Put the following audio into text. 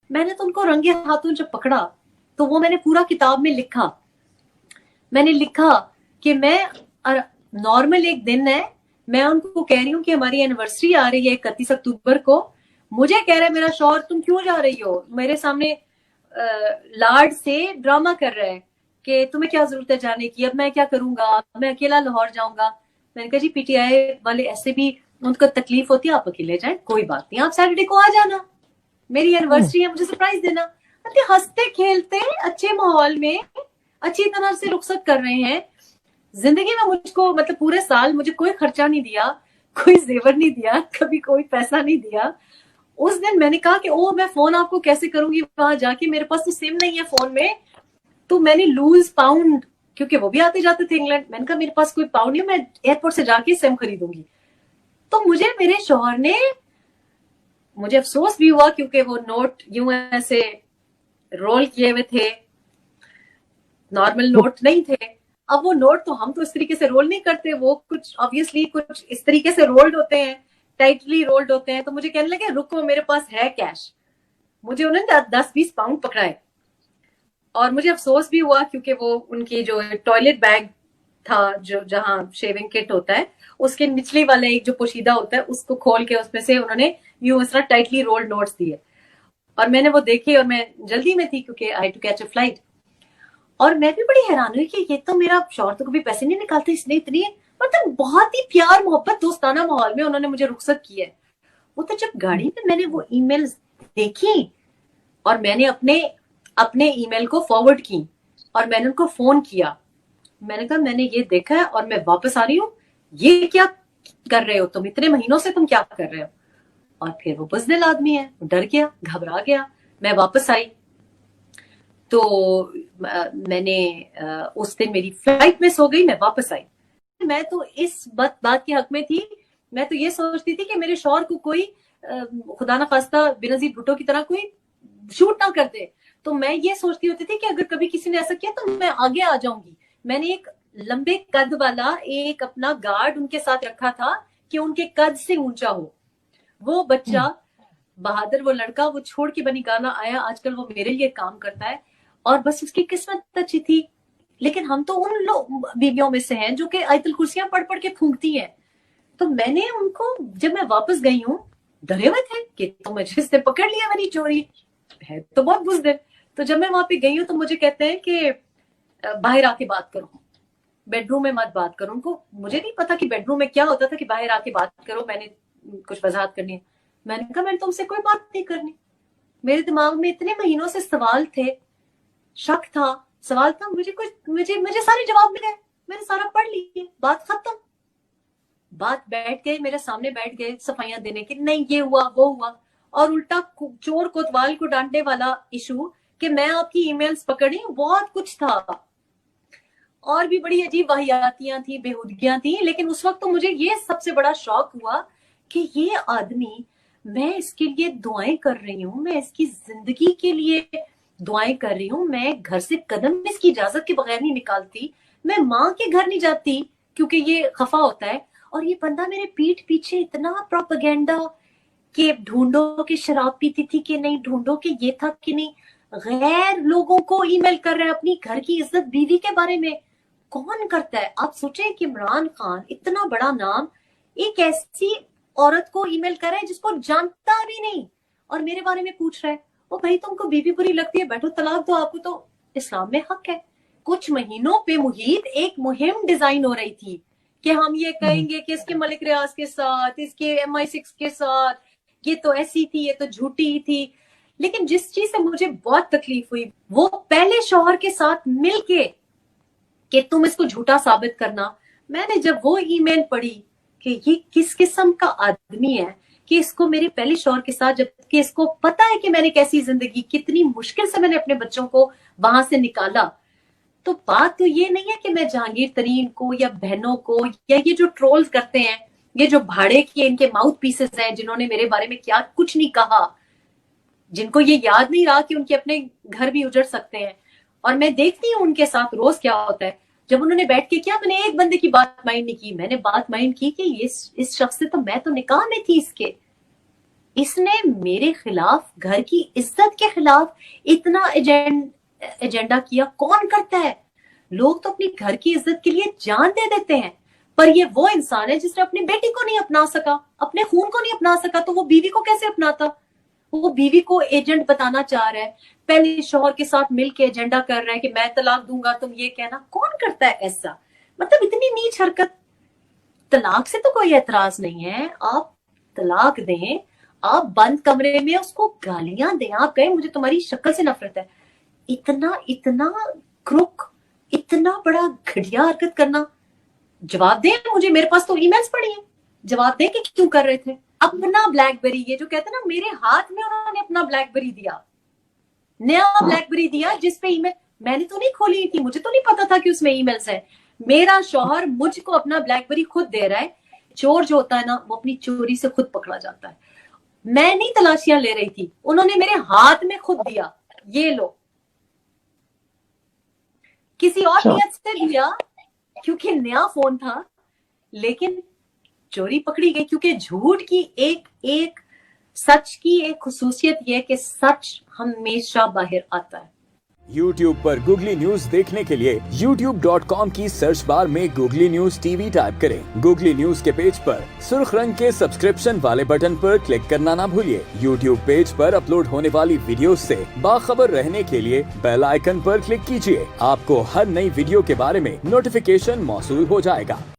मैंने तो उनको रंगे हाथों जब पकड़ा तो वो मैंने पूरा किताब में लिखा। मैंने लिखा कि मैं नॉर्मल एक दिन है, मैं उनको कह रही हूँ कि हमारी एनिवर्सरी आ रही है 31 अक्टूबर को, मुझे कह रहा है मेरा शौहर तुम क्यों जा रही हो मेरे सामने, लाड से ड्रामा कर रहा है कि तुम्हें क्या जरूरत है जाने की, अब मैं क्या करूंगा, मैं अकेला लाहौर जाऊंगा। मैंने कहा जी पीटीआई वाले ऐसे भी उनको तकलीफ होती है, आप अकेले जाए कोई बात नहीं, आप सैटरडे को आ जाना, मेरी एनिवर्सरी है, मुझे सरप्राइज देना। हंसते खेलते अच्छे माहौल में अच्छी तरह से रुखसत कर रहे हैं। जिंदगी में मुझको मतलब पूरे साल मुझे कोई खर्चा नहीं दिया, कोई जेवर नहीं दिया, कभी कोई पैसा नहीं दिया। उस दिन मैंने कहा कि ओ मैं फोन आपको कैसे करूंगी वहां जाके, मेरे पास तो सिम नहीं है फोन में। तो मैंने लूज पाउंड, क्योंकि वो भी आते जाते थे इंग्लैंड, मैंने कहा मेरे पास कोई पाउंड नहीं, मैं एयरपोर्ट से जाके सिम खरीदूंगी। तो मुझे मेरे शौहर ने, मुझे अफसोस भी हुआ क्योंकि वो नोट यूं ऐसे रोल किए हुए थे, नॉर्मल नोट नहीं थे। अब वो नोट तो हम तो इस तरीके से रोल नहीं करते, वो कुछ ऑब्वियसली कुछ इस तरीके से रोल्ड होते हैं, टाइटली रोल्ड होते हैं। तो मुझे कहने लगे रुको मेरे पास है कैश। मुझे उन्होंने 10-20 पाउंड पकड़ाए और मुझे अफसोस भी हुआ क्योंकि वो उनकी जो टॉयलेट बैग था, जो जहां शेविंग किट होता है उसके निचले वाले एक जो पोशीदा होता है उसको खोल के उसमें से उन्होंने यूं इस तरह टाइटली रोल्ड नोट्स दिए। और मैंने वो देखे और मैं जल्दी में थी क्योंकि आई टू कैच अ फ्लाइट। और मैं भी बड़ी हैरान हुई कि ये तो मेरा शौहर तो कभी पैसे नहीं निकालते, इसने इतनी मतलब बहुत ही प्यार मोहब्बत दोस्ताना माहौल में उन्होंने मुझे रुखसत की है। वो तो जब गाड़ी में मैंने वो ईमेल्स देखी और मैंने अपने अपने ईमेल को फॉरवर्ड की और मैंने उनको फोन किया, मैंने कहा मैंने ये देखा है और मैं वापस आ रही हूँ, ये क्या कर रहे हो तुम, इतने महीनों से तुम क्या कर रहे हो। और फिर वो बुज़दिल आदमी है, डर गया घबरा गया। मैं वापस आई तो मैंने उस दिन मेरी फ्लाइट मिस हो गई, मैं वापस आई। मैं तो इस बात के हक में थी, मैं तो ये सोचती थी कि मेरे शौहर को कोई खुदा ना खास्ता बेनजीर भुट्टो की तरह कोई शूट ना कर दे। तो मैं ये सोचती होती थी कि अगर कभी किसी ने ऐसा किया तो मैं आगे आ जाऊंगी। मैंने एक लंबे कद वाला एक अपना गार्ड उनके साथ रखा था कि उनके कद से ऊंचा हो। वो बच्चा बहादुर, वो लड़का, वो छोड़ के बनी गाना आया, आजकल वो मेरे लिए काम करता है। और बस उसकी किस्मत अच्छी थी। लेकिन हम तो उन लोग बीवियों में से हैं जो कि आयतल कुर्सियां पढ़ पढ़ के फूंकती हैं। तो मैंने उनको, जब मैं वापस गई हूँ, डरे हुए थे कि तो मुझे इसने पकड़ लिया मेरी चोरी है, तो बहुत बुज़दिल। तो जब मैं वहां पे गई हूँ तो मुझे कहते हैं कि बाहर आके बात करो, बेडरूम में मत बात करो। उनको मुझे नहीं पता कि बेडरूम में क्या होता था कि बाहर आके बात करो, मैंने कुछ वजाहत करनी है। मैंने कहा मैंने तुमसे कोई बात नहीं करनी। मेरे दिमाग में इतने महीनों से सवाल थे, शक था, सवाल था, मुझे कुछ मुझे मुझे सारे जवाब मिले, मैंने सारा पढ़ लिए, बात खत्म। बात बैठ गए, मेरे सामने बैठ गए सफाइयां देने की, नहीं ये हुआ वो हुआ। और उल्टा चोर कोतवाल को डांटने वाला इशू कि मैं आपकी ईमेल्स पकड़ रही हूँ, बहुत कुछ था। और भी बड़ी अजीब वाहियातियां थी, बेहूदगियां थी। लेकिन उस वक्त तो मुझे ये सबसे बड़ा शौक हुआ कि ये आदमी, मैं इसके लिए दुआएं कर रही हूँ, मैं इसकी जिंदगी के लिए दुआएं कर रही हूँ, मैं घर से कदम इसकी इजाजत के बगैर नहीं निकालती, मैं माँ के घर नहीं जाती क्योंकि ये खफा होता है। और ये बंदा मेरे पीठ पीछे इतना प्रोपेगेंडा कि ढूंढो कि शराब पीती थी कि नहीं, ढूंढो कि ये था कि नहीं, गैर लोगों को ईमेल कर रहा है अपनी घर की इज्जत बीवी के बारे में। कौन करता है? आप सोचे कि इमरान खान इतना बड़ा नाम एक ऐसी औरत को ईमेल कर रहा है जिसको जानता भी नहीं और मेरे बारे में पूछ रहा है। ओ भाई तुमको बीवी बुरी लगती है, बैठो तलाक दो, आपको तो इस्लाम में हक है। कुछ महीनों पे मुहीत एक मुहिम डिजाइन हो रही थी कि हम ये कहेंगे कि इसके मलिक रियाज के साथ, इसके MI6 के साथ, ये तो ऐसी थी, ये तो झूठी थी। लेकिन जिस चीज से मुझे बहुत तकलीफ हुई वो पहले शौहर के साथ मिलके कि तुम इसको झूठा साबित करना। मैंने जब वो ईमेल पढ़ी कि ये किस किस्म का आदमी है कि इसको मेरे पहले शौहर के साथ, जबकि इसको पता है कि मैंने कैसी जिंदगी, कितनी मुश्किल से मैंने अपने बच्चों को वहां से निकाला। तो बात तो ये नहीं है कि मैं जहांगीर तरीन को या बहनों को या ये जो ट्रोल्स करते हैं, ये जो भाड़े के इनके माउथ पीसेस हैं जिन्होंने मेरे बारे में क्या कुछ नहीं कहा, जिनको ये याद नहीं रहा कि उनके अपने घर भी उजड़ सकते हैं। और मैं देखती हूँ उनके साथ रोज क्या होता है। जब उन्होंने बैठ के किया, मैंने एक बंदे की बात माइंड नहीं की, मैंने बात माइंड की कि इस शख्स से तो मैं तो निकाह में थी इसके, इसने मेरे खिलाफ, घर की इज्जत के खिलाफ इतना एजेंडा किया। कौन करता है? लोग तो अपनी घर की इज्जत के लिए जान दे देते हैं, पर ये वो इंसान है जिसने अपनी बेटी को नहीं अपना सका, अपने खून को नहीं अपना सका, तो वो बीवी को कैसे अपनाता? वो बीवी को एजेंट बताना चाह रहा है, पहले शौहर के साथ मिलके एजेंडा कर रहा है कि मैं तलाक दूंगा, तुम ये कहना। कौन करता है ऐसा? मतलब इतनी नीच हरकत। तलाक से तो कोई एतराज नहीं है, आप तलाक दें, आप बंद कमरे में उसको गालियां दें, आप कहें मुझे तुम्हारी शक्ल से नफरत है। इतना इतना क्रुक, इतना बड़ा घटिया हरकत करना। जवाब दें मुझे, मेरे पास तो ईमेल्स पड़ी हैं, जवाब दें कि क्यों कर रहे थे। अपना ब्लैकबेरी, ये जो कहते हैं ना, मेरे हाथ में उन्होंने अपना ब्लैकबेरी दिया, नया ब्लैकबेरी दिया जिसपे ईमेल, मैंने तो नहीं खोली थी, मुझे तो नहीं पता था कि उसमें ईमेल्स है। मेरा शौहर मुझको अपना ब्लैकबेरी खुद दे रहा है। चोर जो होता है ना, वो अपनी चोरी से खुद पकड़ा जाता है। मैं नहीं तलाशियां ले रही थी, उन्होंने मेरे हाथ में खुद दिया, ये लो। किसी और नियत से दिया क्योंकि नया फोन था, लेकिन चोरी पकड़ी गई। क्योंकि झूठ की एक सच की एक खुसूसियत यह कि सच हमेशा बाहर आता है। YouTube पर गूगली न्यूज देखने के लिए youtube.com की सर्च बार में गूगली न्यूज टीवी टाइप करें। गूगली न्यूज के पेज पर सुर्ख रंग के सब्सक्रिप्शन वाले बटन पर क्लिक करना ना भूलिए। YouTube पेज पर अपलोड होने वाली वीडियोस से बाखबर रहने के लिए बेल आइकन पर क्लिक कीजिए। आपको हर नई वीडियो के बारे में नोटिफिकेशन मौसूल हो जाएगा।